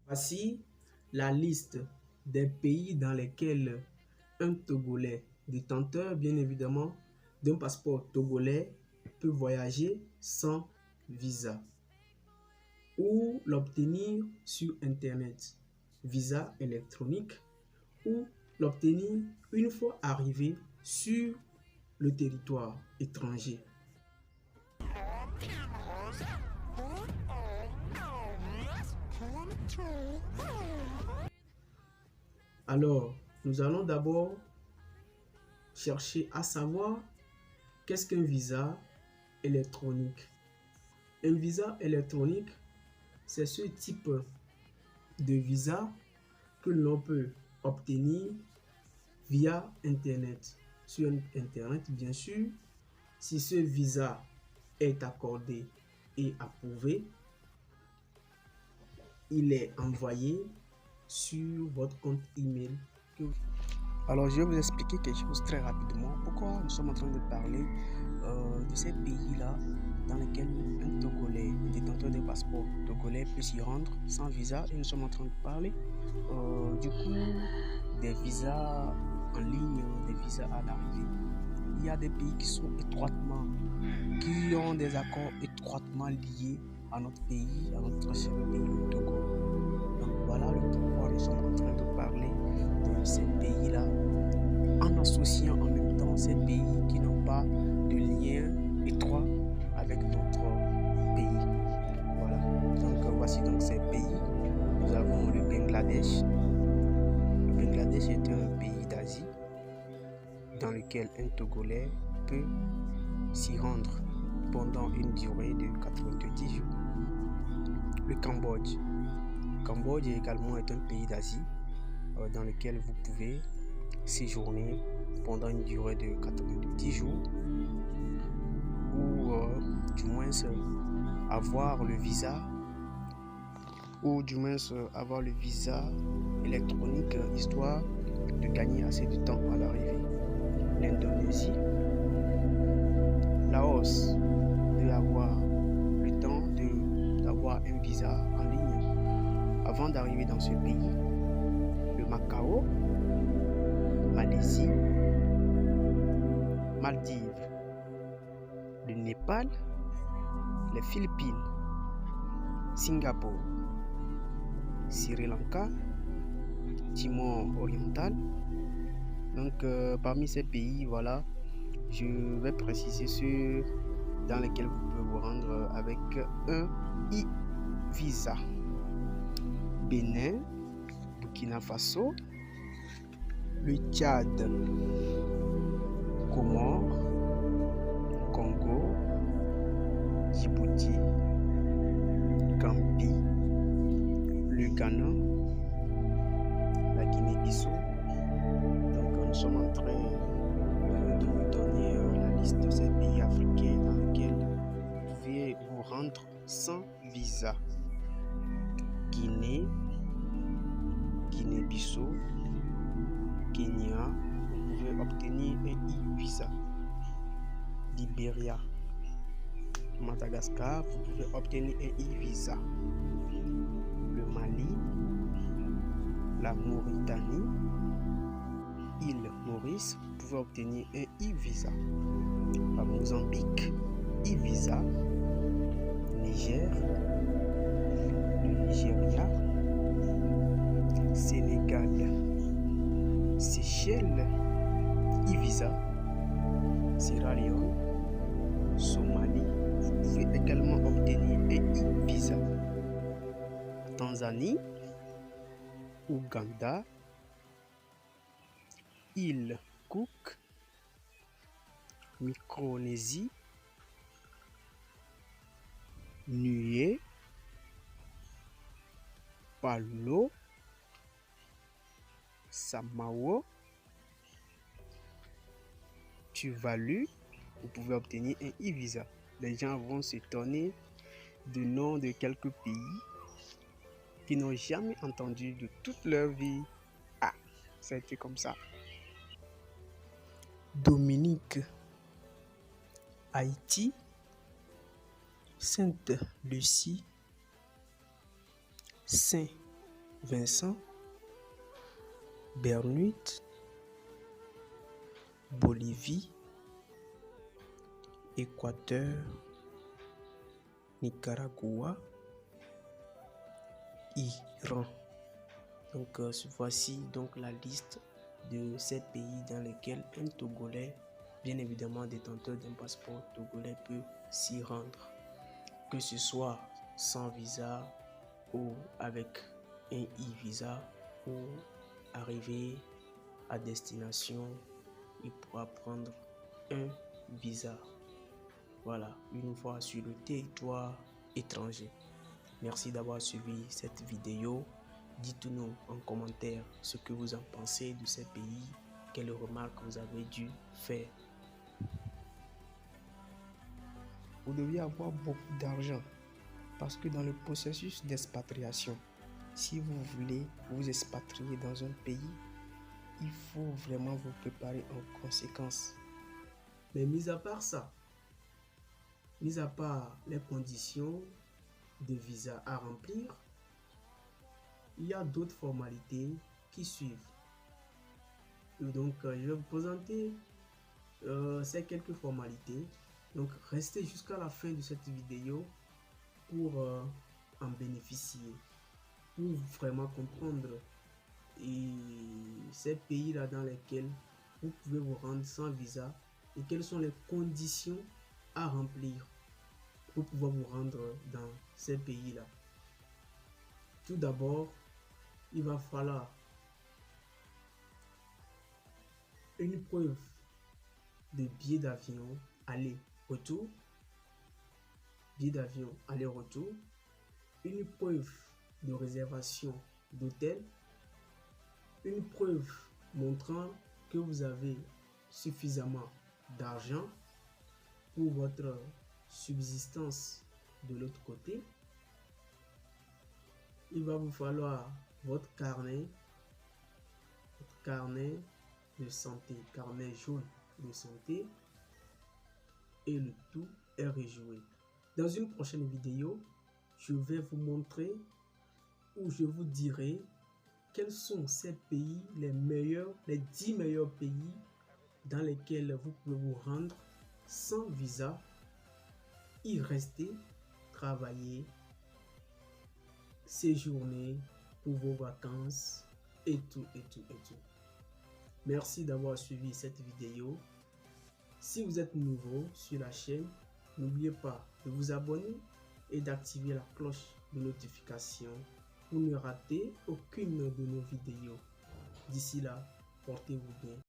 Voici la liste des pays dans lesquels un Togolais détenteur, bien évidemment, d'un passeport togolais peut voyager sans visa ou l'obtenir sur Internet, visa électronique, ou l'obtenir une fois arrivé sur le territoire étranger. Alors, nous allons d'abord chercher à savoir qu'est-ce qu'un visa électronique. Un visa électronique, c'est ce type de visa que l'on peut obtenir via Internet. Sur Internet, bien sûr, si ce visa est accordé et approuvé, il est envoyé sur votre compte email. Alors, je vais vous expliquer quelque chose très rapidement. Pourquoi nous sommes en train de parler de ces pays-là dans lesquels un Togolais, un détenteur de passeport togolais peut s'y rendre sans visa. Et nous sommes en train de parler du coup des visas en ligne, des visas à l'arrivée. Il y a des pays qui ont des accords étroitement liés à notre pays, à notre cher pays, le Togo. Donc voilà le pourquoi nous sommes en train de parler de ces pays-là, en associant en même temps ces pays qui n'ont pas de lien étroit avec notre pays. Voilà. Donc voici donc ces pays. Nous avons le Bangladesh. Le Bangladesh est un pays d'Asie dans lequel un Togolais peut s'y rendre pendant une durée de 90 jours. Le Cambodge. Le Cambodge également est un pays d'Asie dans lequel vous pouvez séjourner pendant une durée de 90 jours ou du moins avoir le visa électronique histoire de gagner assez de temps à l'arrivée. L'Indonésie, Laos, de avoir le temps d'avoir un visa en ligne avant d'arriver dans ce pays. Le Macao, Malaisie, Maldives, le Népal, les Philippines, Singapour, Sri Lanka, Timor oriental. Donc parmi ces pays, voilà, je vais préciser ceux dans lesquels vous pouvez vous rendre avec un e-visa. Bénin, Burkina Faso, le Tchad, Comores, Congo, Djibouti, Gambie, le Ghana, la Guinée-Bissau. Donc nous sommes en train de vous donner la liste de ces pays africains dans lesquels vous pouvez vous rendre sans visa. Guinée, Guinée-Bissau, Kenya, vous pouvez obtenir un e-visa. Libéria, Madagascar, vous pouvez obtenir un e-visa. Le Mali, la Mauritanie, île Maurice, vous pouvez obtenir un e-visa. La Mozambique, e-visa. Niger, le Nigeria, Sénégal, Seychelles, e-visa. Sierra Leone, Somalie, vous pouvez également obtenir un e-visa. Tanzanie, Ouganda, île Cook, Micronésie, Niue, Palau, Samawa, Tuvalu, vous pouvez obtenir un e-visa. Les gens vont s'étonner du nom de quelques pays qui n'ont jamais entendu de toute leur vie. Ah, ça a été comme ça. Dominique, Haïti, Sainte-Lucie, Saint Vincent, Bernuit, Bolivie, Équateur, Nicaragua, Iran. Donc voici donc la liste de ces pays dans lesquels un Togolais, bien évidemment détenteur d'un passeport togolais, peut s'y rendre, que ce soit sans visa ou avec un e-visa, ou arriver à destination, il pourra prendre un visa. Voilà, une fois sur le territoire étranger. Merci d'avoir suivi cette vidéo. Dites-nous en commentaire ce que vous en pensez de ces pays, quelles remarques vous avez dû faire. Vous deviez avoir beaucoup d'argent parce que dans le processus d'expatriation, si vous voulez vous expatrier dans un pays, il faut vraiment vous préparer en conséquence. Mais mis à part ça, mis à part les conditions de visa à remplir, il y a d'autres formalités qui suivent. Et donc, je vais vous présenter ces quelques formalités. Donc, restez jusqu'à la fin de cette vidéo pour en bénéficier, pour vraiment comprendre ces pays-là dans lesquels vous pouvez vous rendre sans visa et quelles sont les conditions à remplir pour pouvoir vous rendre dans ces pays-là. Tout d'abord, il va falloir une preuve de billet d'avion aller-retour, une preuve de réservation d'hôtel, une preuve montrant que vous avez suffisamment d'argent pour votre subsistance de l'autre côté. Il va vous falloir votre carnet de santé, carnet jaune de santé, et le tout est rejoué. Dans une prochaine vidéo, je vais vous montrer ou je vous dirai quels sont ces pays, les 10 meilleurs pays dans lesquels vous pouvez vous rendre sans visa, y rester, travailler, séjourner pour vos vacances et tout. Merci d'avoir suivi cette vidéo. Si vous êtes nouveau sur la chaîne, n'oubliez pas de vous abonner et d'activer la cloche de notification pour ne rater aucune de nos vidéos. D'ici là, portez-vous bien.